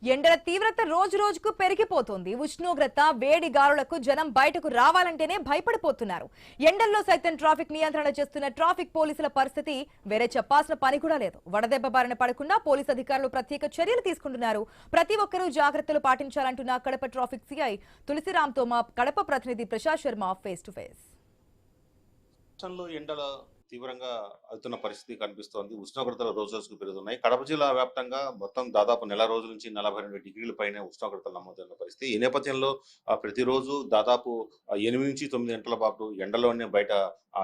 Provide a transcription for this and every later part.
ఎండల తీవ్రత రోజు రోజుకు పెరిగిపోతోంది. ఉష్ణోగ్రత వేడి గాలులకు జనం బయటకు రావాలంటేనే భయపడిపోతున్నారు. ఎండల్లో సైతం ట్రాఫిక్ నియంత్రణ చేస్తున్న ట్రాఫిక్ పోలీసుల పరిస్థితి వేరే చెప్పాల్సిన పని కూడా లేదు. వడదెబ్బ బారిన పడకుండా పోలీసు అధికారులు ప్రత్యేక చర్యలు తీసుకుంటున్నారు. ప్రతి ఒక్కరూ జాగ్రత్తలు పాటించాలంటున్న కడప ట్రాఫిక్ సిఐ తులసిరామ్తో మా కడప ప్రతినిధి Prashanth Sharma face to face. ఎండల తీవ్రంగా అవుతున్న పరిస్థితి కనిపిస్తోంది. ఉష్ణోగ్రతలు రోజు రోజుకు పెరుగుతున్నాయి. కడప జిల్లా వ్యాప్తంగా మొత్తం దాదాపు నెల రోజుల నుంచి 42 డిగ్రీల పైన ఉష్ణోగ్రతలు నమోదైన పరిస్థితి. ఈ నేపథ్యంలో ప్రతిరోజు దాదాపు 8 నుంచి 9 గంటల పాటు ఎండలోనే బయట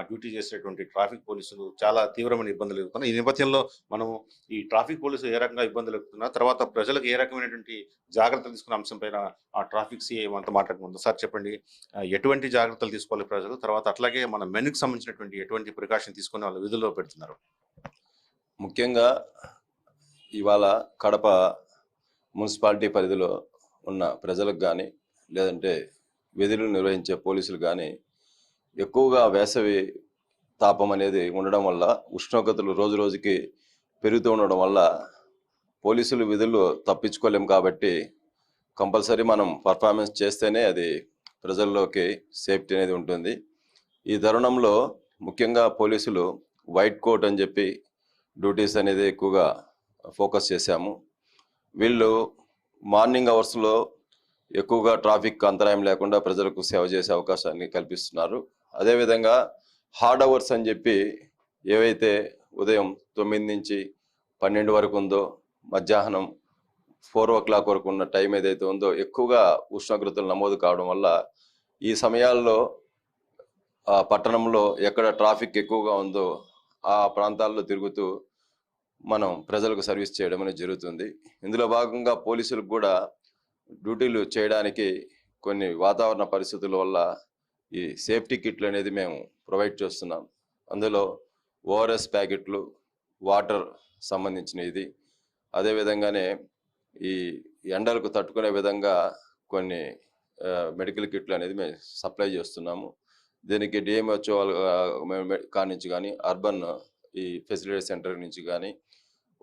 డ్యూటీ చేసేటువంటి ట్రాఫిక్ పోలీసులు చాలా తీవ్రమైన ఇబ్బందులు ఎదుర్కొన్నారు. ఈ నేపథ్యంలో మనము ఈ ట్రాఫిక్ పోలీసులు ఏ రకంగా ఇబ్బందులు ఎదుర్కొన్నారు, తర్వాత ప్రజలకు ఏ రకమైనటువంటి జాగ్రత్తలు తీసుకున్న అంశంపైన ట్రాఫిక్ సిఐ మనతో మాట్లాడుకుందాం. సార్ చెప్పండి, ఎటువంటి జాగ్రత్తలు తీసుకోవాలి ప్రజలు, తర్వాత అట్లాగే మన మెనుకు సంబంధించినటువంటి ఎటువంటి ప్రికాషన్ తీసుకుని వాళ్ళు విధుల్లో పెడుతున్నారు? ముఖ్యంగా ఇవాళ కడప మున్సిపాలిటీ పరిధిలో ఉన్న ప్రజలకు కానీ లేదంటే విధులు నిర్వహించే పోలీసులు కానీ ఎక్కువగా వేసవి తాపం అనేది ఉండడం వల్ల, ఉష్ణోగ్రతలు రోజు రోజుకి పెరుగుతూ ఉండడం వల్ల పోలీసులు విధులు తప్పించుకోలేం. కాబట్టి కంపల్సరీ మనం పర్ఫార్మెన్స్ చేస్తేనే అది ప్రజల్లోకి సేఫ్టీ అనేది ఉంటుంది. ఈ తరుణంలో ముఖ్యంగా పోలీసులు వైట్ కోట్ అని చెప్పి డ్యూటీస్ అనేది ఎక్కువగా ఫోకస్ చేశాము. వీళ్ళు మార్నింగ్ అవర్స్లో ఎక్కువగా ట్రాఫిక్ అంతరాయం లేకుండా ప్రజలకు సేవ చేసే అవకాశాన్ని కల్పిస్తున్నారు. అదేవిధంగా హార్డ్ అవర్స్ అని చెప్పి ఏవైతే ఉదయం 9 నుంచి 12 వరకు ఉందో, మధ్యాహ్నం 4 o'clock వరకు ఉన్న టైం ఏదైతే ఉందో ఎక్కువగా ఉష్ణోగ్రతలు నమోదు కావడం వల్ల ఈ సమయాల్లో పట్టణంలో ఎక్కడ ట్రాఫిక్ ఎక్కువగా ఉందో ఆ ప్రాంతాల్లో తిరుగుతూ మనం ప్రజలకు సర్వీస్ చేయడం అనేది జరుగుతుంది. ఇందులో భాగంగా పోలీసులకు కూడా డ్యూటీలు చేయడానికి కొన్ని వాతావరణ పరిస్థితుల వల్ల ఈ సేఫ్టీ కిట్లు అనేది మేము ప్రొవైడ్ చేస్తున్నాం. అందులో ఓఆర్ఎస్ ప్యాకెట్లు, వాటర్ సంబంధించిన ఇది, అదేవిధంగానే ఈ ఎండలకు తట్టుకునే విధంగా కొన్ని మెడికల్ కిట్లు అనేది మేము సప్లై చేస్తున్నాము. దీనికి డిఎంహెచ్ఓ కాడి నుంచి కానీ, అర్బన్ ఈ ఫెసిలిటీ సెంటర్ నుంచి కానీ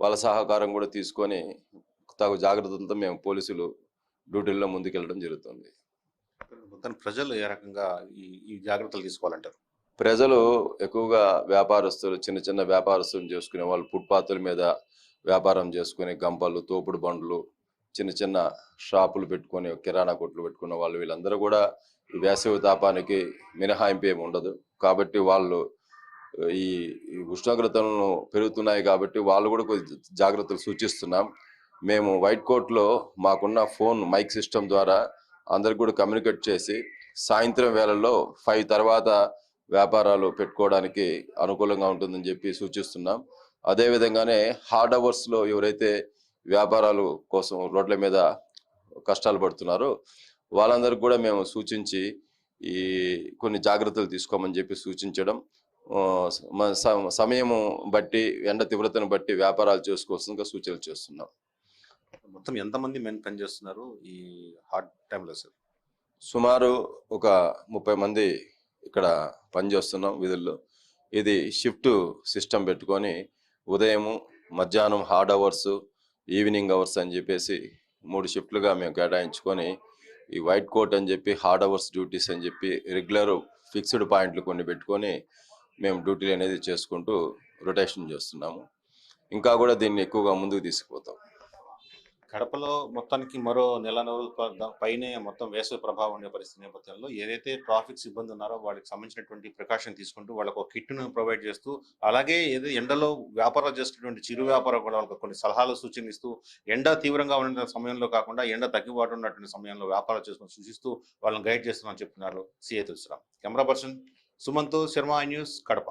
వాళ్ళ సహకారం కూడా తీసుకొని తగు జాగ్రత్తలతో మేము పోలీసులు డ్యూటీల్లో ముందుకెళ్ళడం జరుగుతుంది. ప్రజలు ఏ రకంగా ఈ జాగ్రత్తలు తీసుకోవాలంటారు? ప్రజలు ఎక్కువగా వ్యాపారస్తులు, చిన్న చిన్న వ్యాపారస్తులు చేసుకునే వాళ్ళు, ఫుట్పాత్ల మీద వ్యాపారం చేసుకునే గంపలు, తోపుడు బండ్లు, చిన్న చిన్న షాపులు పెట్టుకొని కిరాణా కొట్లు పెట్టుకున్న వాళ్ళు, వీళ్ళందరూ కూడా ఈ వేసవి తాపానికి మినహాయింపు ఏమి ఉండదు. కాబట్టి వాళ్ళు ఈ ఉష్ణోగ్రతలను పెరుగుతున్నాయి కాబట్టి వాళ్ళు కూడా కొద్ది జాగ్రత్తలు సూచిస్తున్నాం. మేము వైట్ కోట్లో మాకున్న ఫోన్ మైక్ సిస్టమ్ ద్వారా అందరికి కూడా కమ్యూనికేట్ చేసి సాయంత్రం వేళల్లో 5 తర్వాత వ్యాపారాలు పెట్టుకోవడానికి అనుకూలంగా ఉంటుందని చెప్పి సూచిస్తున్నాం. అదేవిధంగానే హార్డ్ అవర్స్లో ఎవరైతే వ్యాపారాలు కోసం రోడ్ల మీద కష్టాలు పడుతున్నారో వాళ్ళందరికీ కూడా మేము సూచించి ఈ కొన్ని జాగ్రత్తలు తీసుకోమని చెప్పి సూచించడం, సమయము బట్టి, ఎండ తీవ్రతను బట్టి వ్యాపారాలు చేసుకోవాల్సిందిగా సూచనలు చేస్తున్నాం. మొత్తం ఎంతమంది మెన్ పనిచేస్తున్నారు ఈ హాట్ టైంలో సార్? సుమారు ఒక 30 మంది ఇక్కడ పనిచేస్తున్నాం విధుల్లో. ఇది షిఫ్ట్ సిస్టమ్ పెట్టుకొని ఉదయము, మధ్యాహ్నం హార్డ్ అవర్స్, ఈవినింగ్ అవర్స్ అని చెప్పేసి 3 షిఫ్ట్లుగా మేము కేటాయించుకొని ఈ వైట్ కోట్ అని చెప్పి హార్డ్ అవర్స్ డ్యూటీస్ అని చెప్పి రెగ్యులర్ ఫిక్స్డ్ పాయింట్లు కొన్ని పెట్టుకొని మేము డ్యూటీలు అనేది చేసుకుంటూ రొటేషన్ చేస్తున్నాము. ఇంకా కూడా దీన్ని ఎక్కువగా ముందుకు తీసుకుపోతాం. కడపలో మొత్తానికి మరో నెల రోజుల పైనే మొత్తం వేసవి ప్రభావం ఉండే పరిస్థితి నేపథ్యంలో ఏదైతే ట్రాఫిక్ సిబ్బంది ఉన్నారో వాళ్ళకి సంబంధించినటువంటి ప్రికాషన్ తీసుకుంటూ వాళ్ళకు ఒక కిట్ను ప్రొవైడ్ చేస్తూ, అలాగే ఏదో ఎండలో వ్యాపారాలు చేస్తున్నటువంటి చిరు వ్యాపారం కూడా వాళ్ళకి కొన్ని సలహాలు సూచనలు ఇస్తూ, ఎండ తీవ్రంగా ఉన్న సమయంలో కాకుండా ఎండ తగ్గిబాటు ఉన్నటువంటి సమయంలో వ్యాపారాలు చేసుకుని సూచిస్తూ వాళ్ళని గైడ్ చేస్తున్నామని చెప్తున్నారు CI Tulsiram. Camera person Sumanth Sharma, news, Kadapa.